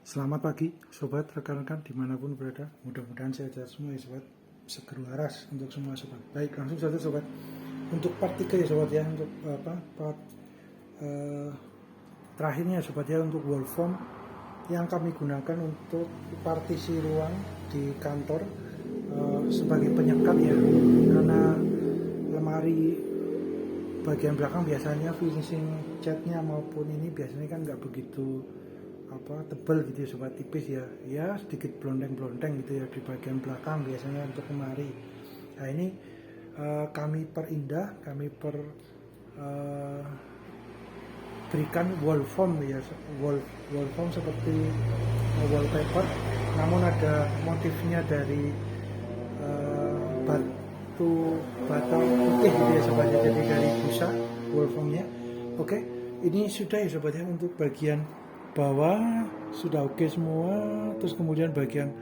Selamat pagi sobat, rekan-rekan dimanapun berada. Mudah-mudahan sehat semua ya sobat. Seger waras untuk semua sobat. Baik, langsung saja sobat. Untuk part 3 ya sobat ya. Untuk part terakhirnya sobat ya, untuk wall form yang kami gunakan untuk partisi ruang di kantor sebagai penyekat ya. Karena lemari bagian belakang biasanya finishing catnya maupun ini biasanya kan nggak begitu tebal gitu ya sobat, tipis ya sedikit blondeng-blondeng gitu ya di bagian belakang biasanya untuk lemari. Nah ini kami perindah, kami berikan wall form ya, wall form seperti wallpaper, namun ada motifnya dari batu bata putih gitu ya sobat, jadi dari busa wall formnya. Oke, ini sudah ya sobat ya untuk bagian bawah sudah oke semua. Terus kemudian bagian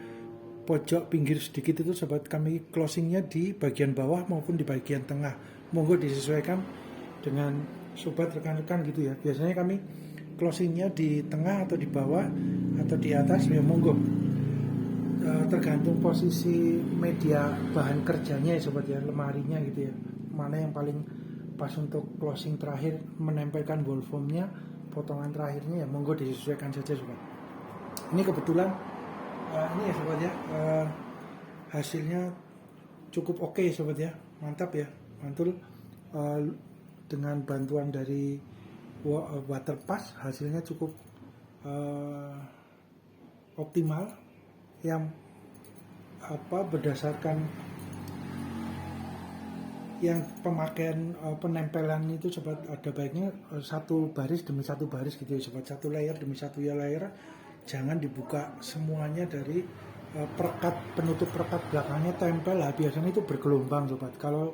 pojok pinggir sedikit itu sobat, kami closingnya di bagian bawah maupun di bagian tengah. Monggo disesuaikan dengan sobat rekan-rekan gitu ya. Biasanya kami closingnya di tengah atau di bawah atau di atas ya, monggo. Tergantung posisi media bahan kerjanya ya sobat ya, lemarinya gitu ya, mana yang paling pas untuk closing terakhir menempelkan wall formnya, potongan terakhirnya ya monggo disesuaikan saja sobat. Ini kebetulan ini ya sobat ya, hasilnya cukup oke sobat ya, mantap ya, mantul. Dengan bantuan dari waterpass hasilnya cukup optimal, yang berdasarkan yang pemakaian penempelan itu sobat, ada baiknya satu baris demi satu baris gitu ya sobat, satu layer demi satu layer, jangan dibuka semuanya dari perekat, penutup perekat belakangnya tempel lah, biasanya itu bergelombang sobat kalau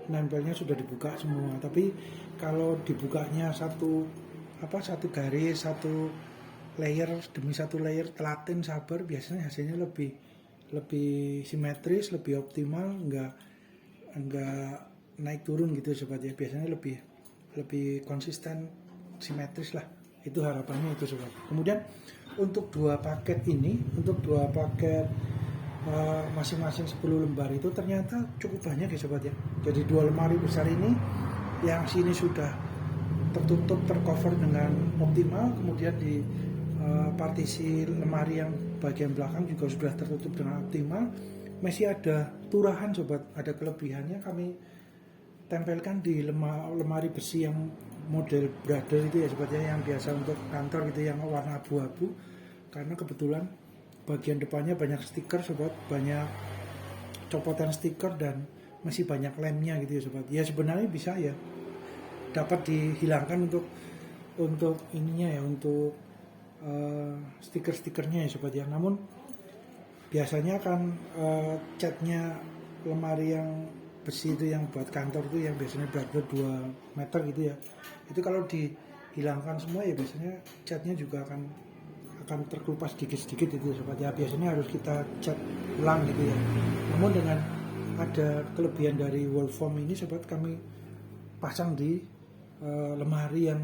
nempelnya sudah dibuka semua. Tapi kalau dibukanya satu garis, satu layer demi satu layer, telaten sabar, biasanya hasilnya lebih simetris, lebih optimal, enggak naik turun gitu sobat ya, biasanya lebih konsisten, simetris lah, itu harapannya itu sobat. Kemudian untuk dua paket masing-masing 10 lembar itu ternyata cukup banyak ya sobat ya. Jadi dua lemari besar ini yang sini sudah tertutup, tercover dengan optimal, kemudian di partisi lemari yang bagian belakang juga sudah tertutup dengan optimal. Masih ada turahan sobat, ada kelebihannya kami tempelkan di lemari besi yang model brother itu ya sobat ya, yang biasa untuk kantor gitu, yang warna abu-abu. Karena kebetulan bagian depannya banyak stiker sobat, banyak copotan stiker dan masih banyak lemnya gitu ya sobat. Ya sebenarnya bisa ya dapat dihilangkan untuk ininya ya, untuk stiker-stikernya ya sobat ya. Namun biasanya kan catnya lemari yang besi itu yang buat kantor itu, yang biasanya berat 2 meter gitu ya, itu kalau dihilangkan semua ya biasanya catnya juga akan terkelupas sedikit-sedikit itu sobat ya, biasanya harus kita cat ulang gitu ya. Namun dengan ada kelebihan dari wall form ini sobat, kami pasang di lemari yang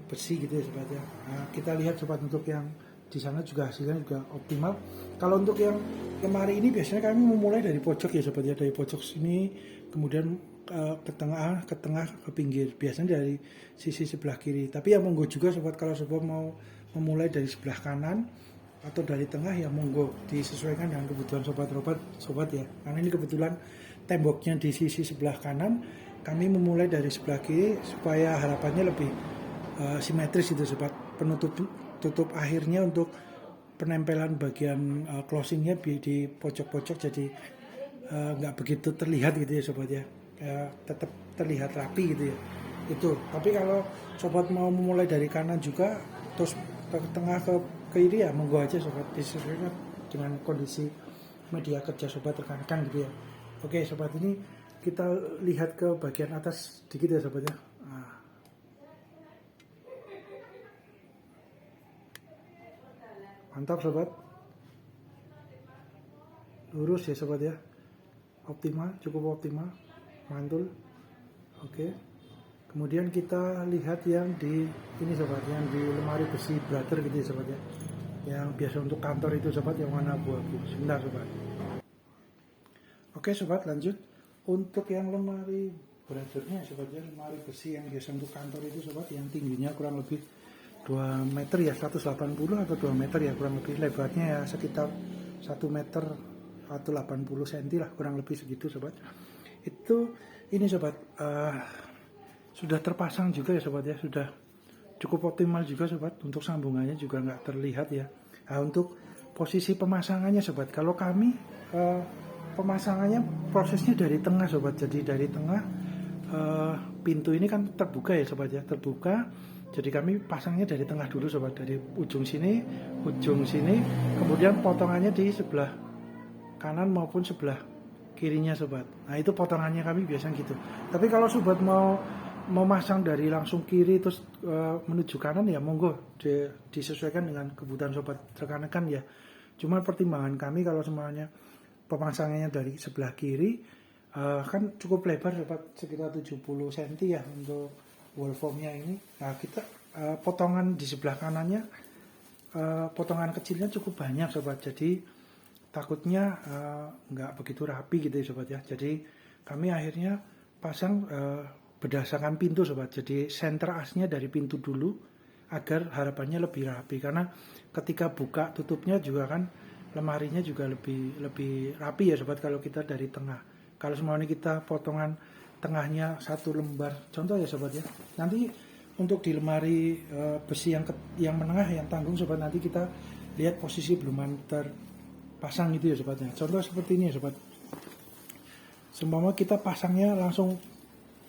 besi gitu ya sobat ya. Nah, kita lihat sobat, untuk yang di sana juga hasilnya juga optimal. Kalau untuk yang lemari ini biasanya kami memulai dari pojok ya sobat ya, dari pojok sini kemudian ke tengah, ke pinggir, biasanya dari sisi sebelah kiri. Tapi ya monggo juga sobat, kalau sobat mau memulai dari sebelah kanan atau dari tengah ya monggo disesuaikan dengan kebutuhan sobat ya. Karena ini kebetulan temboknya di sisi sebelah kanan, kami memulai dari sebelah kiri supaya harapannya lebih simetris itu sobat. Tutup akhirnya untuk penempelan bagian closingnya di pojok-pojok, jadi nggak begitu terlihat gitu ya sobat ya, tetap terlihat rapi gitu ya itu. Tapi kalau sobat mau memulai dari kanan juga terus ke tengah, ke kiri ya monggo aja sobat, disesuaikan dengan kondisi media kerja sobat rekan-rekan gitu ya. Oke sobat, ini kita lihat ke bagian atas sedikit ya sobat ya. Mantap sobat, lurus ya sobat ya, optimal, cukup optimal, mantul. Oke, Kemudian kita lihat yang di ini sobat, yang di lemari besi brother gitu ya sobat ya. Yang biasa untuk kantor itu sobat, yang warna abu-abu. Sebentar sobat. Oke sobat, lanjut. Untuk yang lemari brothernya sobat ya, lemari besi yang biasa untuk kantor itu sobat, yang tingginya kurang lebih 2 meter ya, 180 atau 2 meter ya kurang lebih. Lebarnya ya sekitar 1 meter atau 80 cm lah, kurang lebih segitu sobat. Itu ini sobat, sudah terpasang juga ya sobat ya, sudah cukup optimal juga sobat, untuk sambungannya juga nggak terlihat ya. Nah untuk posisi pemasangannya sobat, kalau kami pemasangannya prosesnya dari tengah sobat, jadi dari tengah pintu ini kan terbuka ya sobat ya, terbuka, jadi kami pasangnya dari tengah dulu sobat, dari ujung sini, kemudian potongannya di sebelah kanan maupun sebelah kirinya sobat. Nah itu potongannya kami biasa gitu. Tapi kalau sobat mau memasang dari langsung kiri terus menuju kanan ya monggo, disesuaikan dengan kebutuhan sobat rekan-rekan ya. Cuma pertimbangan kami kalau semuanya pemasangannya dari sebelah kiri, kan cukup lebar sobat, sekitar 70 cm ya untuk wall formnya ini. Nah kita potongan di sebelah kanannya, potongan kecilnya cukup banyak sobat, jadi takutnya nggak begitu rapi gitu ya sobat ya. Jadi kami akhirnya pasang berdasarkan pintu sobat, jadi center asnya dari pintu dulu agar harapannya lebih rapi, karena ketika buka tutupnya juga kan lemarinya juga lebih rapi ya sobat kalau kita dari tengah. Kalau semuanya kita potongan tengahnya satu lembar contoh ya sobat ya, nanti untuk di lemari besi yang menengah yang tanggung sobat, nanti kita lihat posisi belum terpasang gitu ya sobatnya. Contoh seperti ini ya sobat, seumpama kita pasangnya langsung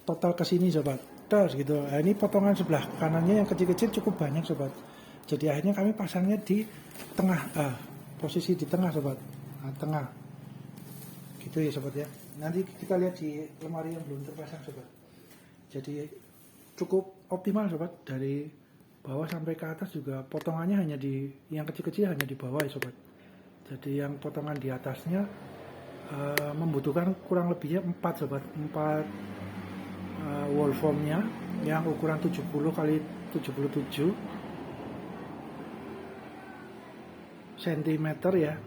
total ke sini sobat, terus gitu. Nah, ini potongan sebelah kanannya yang kecil-kecil cukup banyak sobat, jadi akhirnya kami pasangnya di tengah, posisi di tengah sobat, tengah gitu ya sobat ya. Nanti kita lihat di lemari yang belum terpasang sobat, jadi cukup optimal sobat, dari bawah sampai ke atas juga potongannya hanya di yang kecil-kecil hanya di bawah ya sobat. Jadi yang potongan di atasnya membutuhkan kurang lebihnya 4 sobat, 4 wall formnya yang ukuran 70 kali 77 cm ya,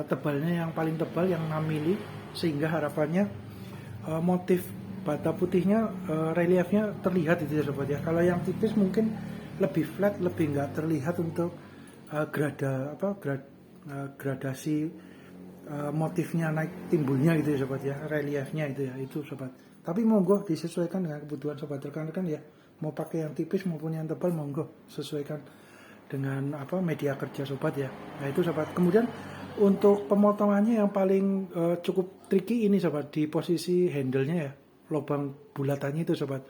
tebalnya yang paling tebal yang 6 mili, sehingga harapannya motif bata putihnya, reliefnya terlihat itu ya sobat ya. Kalau yang tipis mungkin lebih flat, lebih nggak terlihat untuk gradasi motifnya naik timbulnya gitu ya sobat ya, reliefnya itu ya, itu sobat. Tapi monggo disesuaikan dengan kebutuhan sobat rekan-rekan ya, mau pakai yang tipis maupun yang tebal monggo sesuaikan dengan media kerja sobat ya. Nah itu sobat. Kemudian untuk pemotongannya yang paling cukup tricky ini sobat, di posisi handle-nya ya, lubang bulatannya itu sobat.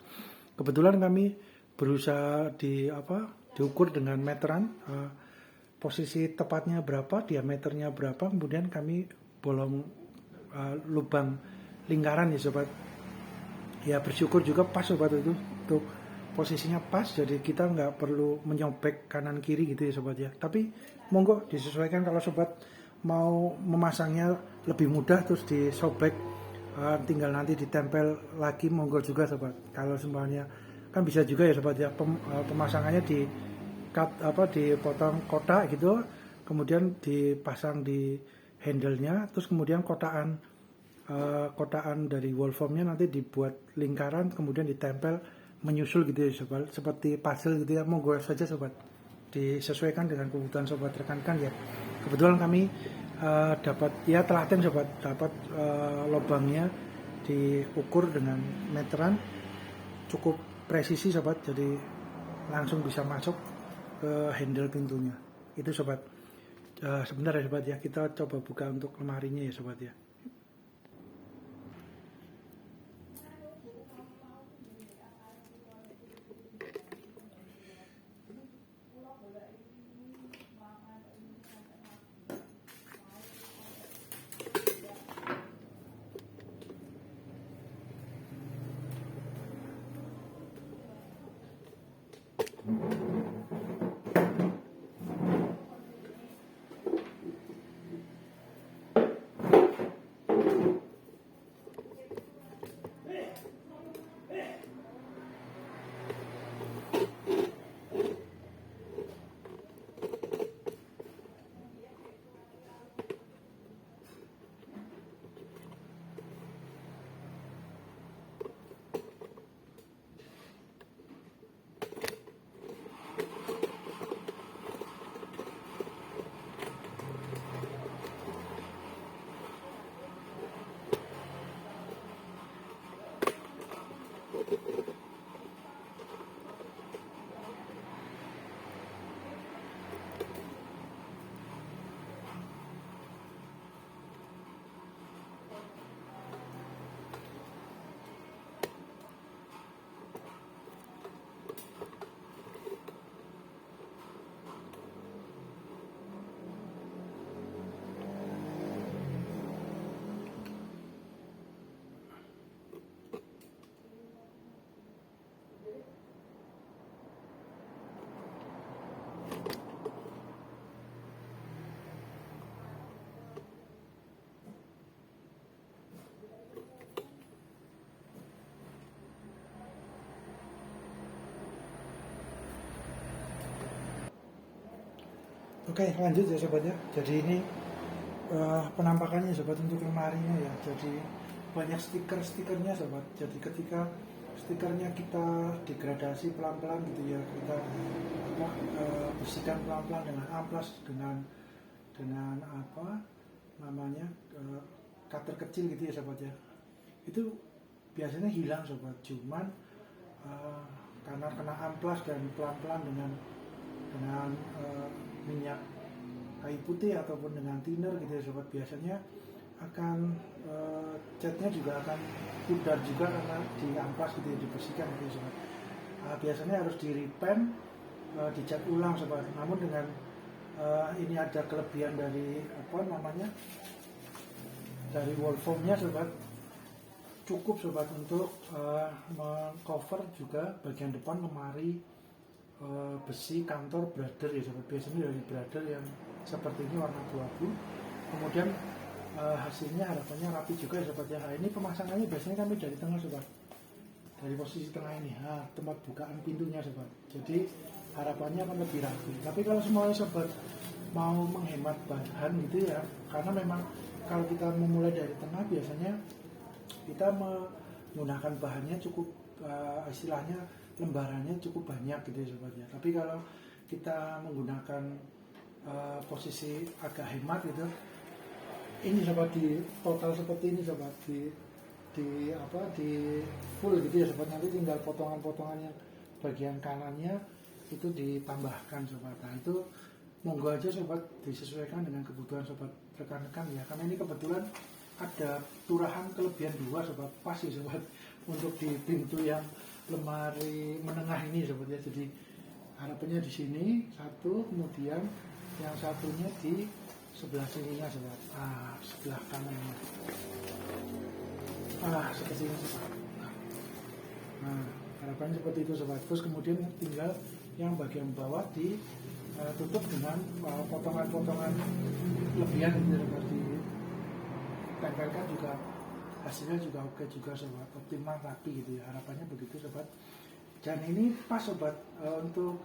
Kebetulan kami berusaha diukur dengan meteran, posisi tepatnya berapa, diameternya berapa, kemudian kami bolong lubang lingkaran ya sobat. Ya bersyukur juga pas sobat, itu untuk posisinya pas, jadi kita nggak perlu menyobek kanan kiri gitu ya sobat ya. Tapi monggo disesuaikan, kalau sobat mau memasangnya lebih mudah terus disobek, tinggal nanti ditempel lagi monggo juga sobat. Kalau semuanya kan bisa juga ya sobat ya, pemasangannya dipotong kotak gitu, kemudian dipasang di handle-nya, terus kemudian kotaan dari wall formnya nanti dibuat lingkaran, kemudian ditempel menyusul gitu ya sobat, seperti puzzle gitu ya. Monggo saja sobat, disesuaikan dengan kebutuhan sobat rekan-rekan ya. Kebetulan kami dapat ya telaten sobat, dapat lubangnya diukur dengan meteran cukup presisi sobat, jadi langsung bisa masuk ke handle pintunya itu sobat. Sebentar ya sobat ya, kita coba buka untuk lemarinya ya sobat ya. Oke, lanjut ya sobat ya. Jadi ini penampakannya sobat untuk lemarinya ya. Jadi banyak stiker-stikernya sobat. Jadi ketika stikernya kita degradasi pelan-pelan gitu ya, kita apa, bersihkan pelan-pelan dengan amplas, dengan apa namanya, cutter kecil gitu ya sobat ya. Itu biasanya hilang sobat. Cuman eh, karena kena amplas dan pelan-pelan dengan minyak kayu putih ataupun dengan thinner gitu ya sobat, biasanya akan catnya juga akan pudar juga karena diamplas gitu ya, dibersihkan gitu ya sobat. Biasanya harus di repaint, dicat ulang sobat. Namun dengan ini ada kelebihan dari apa namanya, dari wall foamnya sobat, cukup sobat untuk mengcover juga bagian depan lemari besi kantor brother ya sobat. Biasanya dari brother yang seperti ini warna abu-abu, kemudian hasilnya harapannya rapi juga ya sobat ya. Nah, ini pemasangannya biasanya kami dari tengah sobat, dari posisi tengah ini, tempat bukaan pintunya sobat. Jadi harapannya akan lebih rapi. Tapi kalau semuanya sobat mau menghemat bahan gitu ya, karena memang kalau kita memulai dari tengah biasanya kita menggunakan bahannya cukup istilahnya lembarannya cukup banyak gitu ya sobat ya. Tapi kalau kita menggunakan posisi agak hemat gitu, ini sobat, di total seperti ini sobat, di apa, di full gitu ya sobat. Nanti tinggal potongan-potongan yang bagian kanannya itu ditambahkan sobat. Nah itu monggo aja sobat, disesuaikan dengan kebutuhan sobat rekan-rekan ya. Karena ini kebetulan ada turahan kelebihan 2 sobat, pas ya sobat untuk di pintu yang lemari menengah ini sobat ya. Jadi harapannya di sini satu, kemudian yang satunya di sebelah sininya sobat, sebelah kanannya, seperti ini sobat. Nah harapannya seperti itu sobat. Terus kemudian tinggal yang bagian bawah ditutup dengan potongan-potongan lebihan gitu sobat, ditempelkan juga, hasilnya juga oke juga sobat, optimal rapi gitu ya, harapannya begitu sobat. Dan ini pas sobat untuk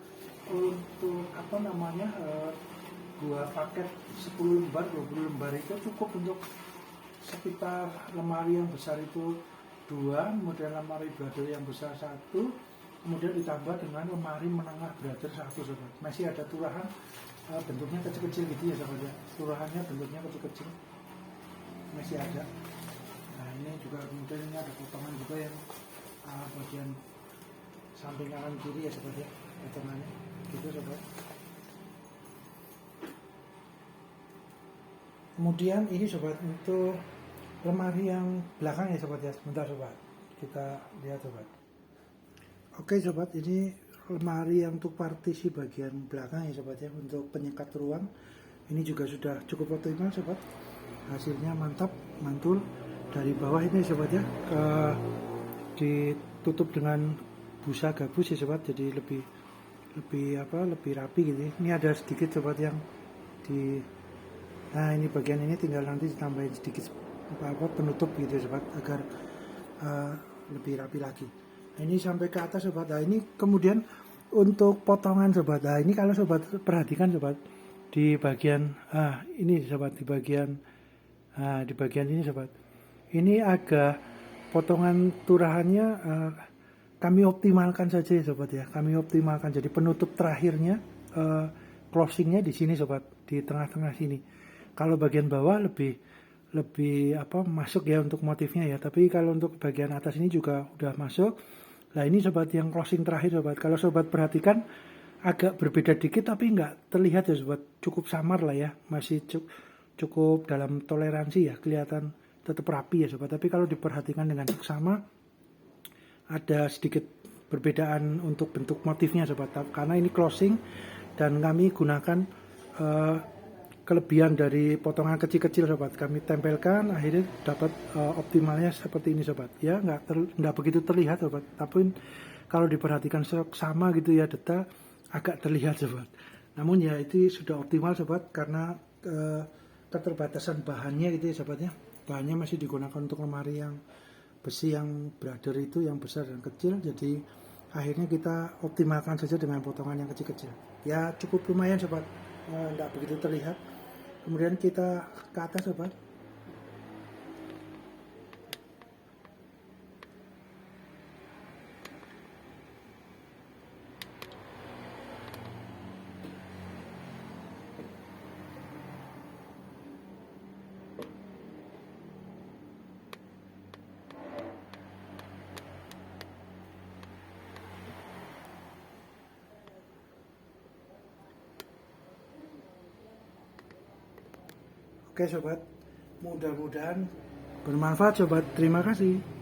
apa namanya, 2 paket 10 lembar 20 lembar itu cukup untuk sekitar lemari yang besar itu 2, kemudian lemari brother yang besar 1, kemudian ditambah dengan lemari menengah brother 1 sobat. Masih ada turahan bentuknya kecil-kecil gitu ya sobat ya, turahannya bentuknya kecil-kecil masih ada. Nah ini juga kemudian ini ada potongan juga yang bagian samping kanan kiri ya sobat ya, potongannya gitu sobat. Kemudian ini sobat untuk lemari yang belakang ya sobat ya, sebentar sobat kita lihat sobat. Oke sobat, ini lemari yang untuk partisi bagian belakang ya sobat ya, untuk penyekat ruang ini juga sudah cukup optimal sobat, hasilnya mantap, mantul. Dari bawah ini sobat ya, ditutup dengan busa gabus ya sobat, jadi lebih rapi gitu. Ini ada sedikit sobat yang di, nah ini bagian ini tinggal nanti ditambahin sedikit penutup gitu sobat, agar lebih rapi lagi. Nah, ini sampai ke atas sobat. Nah ini kemudian untuk potongan sobat, nah ini kalau sobat perhatikan sobat, di bagian ini sobat, di bagian ini sobat, ini agak potongan turahannya kami optimalkan saja ya sobat ya, kami optimalkan. Jadi penutup terakhirnya closingnya di sini sobat, di tengah-tengah sini. Kalau bagian bawah lebih masuk ya untuk motifnya ya, tapi kalau untuk bagian atas ini juga udah masuk. Nah ini sobat yang closing terakhir sobat, kalau sobat perhatikan agak berbeda dikit tapi nggak terlihat ya sobat, cukup samar lah ya, masih cukup dalam toleransi ya, kelihatan tetap rapi ya sobat. Tapi kalau diperhatikan dengan seksama ada sedikit perbedaan untuk bentuk motifnya sobat, karena ini closing dan kami gunakan kelebihan dari potongan kecil-kecil sobat, kami tempelkan, akhirnya dapat optimalnya seperti ini sobat ya. Nggak begitu terlihat sobat, tapi kalau diperhatikan sama gitu ya, detail agak terlihat sobat. Namun ya itu sudah optimal sobat, karena keterbatasan bahannya gitu ya sobat ya, bahannya masih digunakan untuk lemari yang besi yang brother itu, yang besar dan kecil. Jadi akhirnya kita optimalkan saja dengan potongan yang kecil-kecil ya, cukup lumayan sobat. nggak begitu terlihat. Kemudian kita ke atas sobat. Oke sobat, mudah-mudahan bermanfaat sobat. Terima kasih.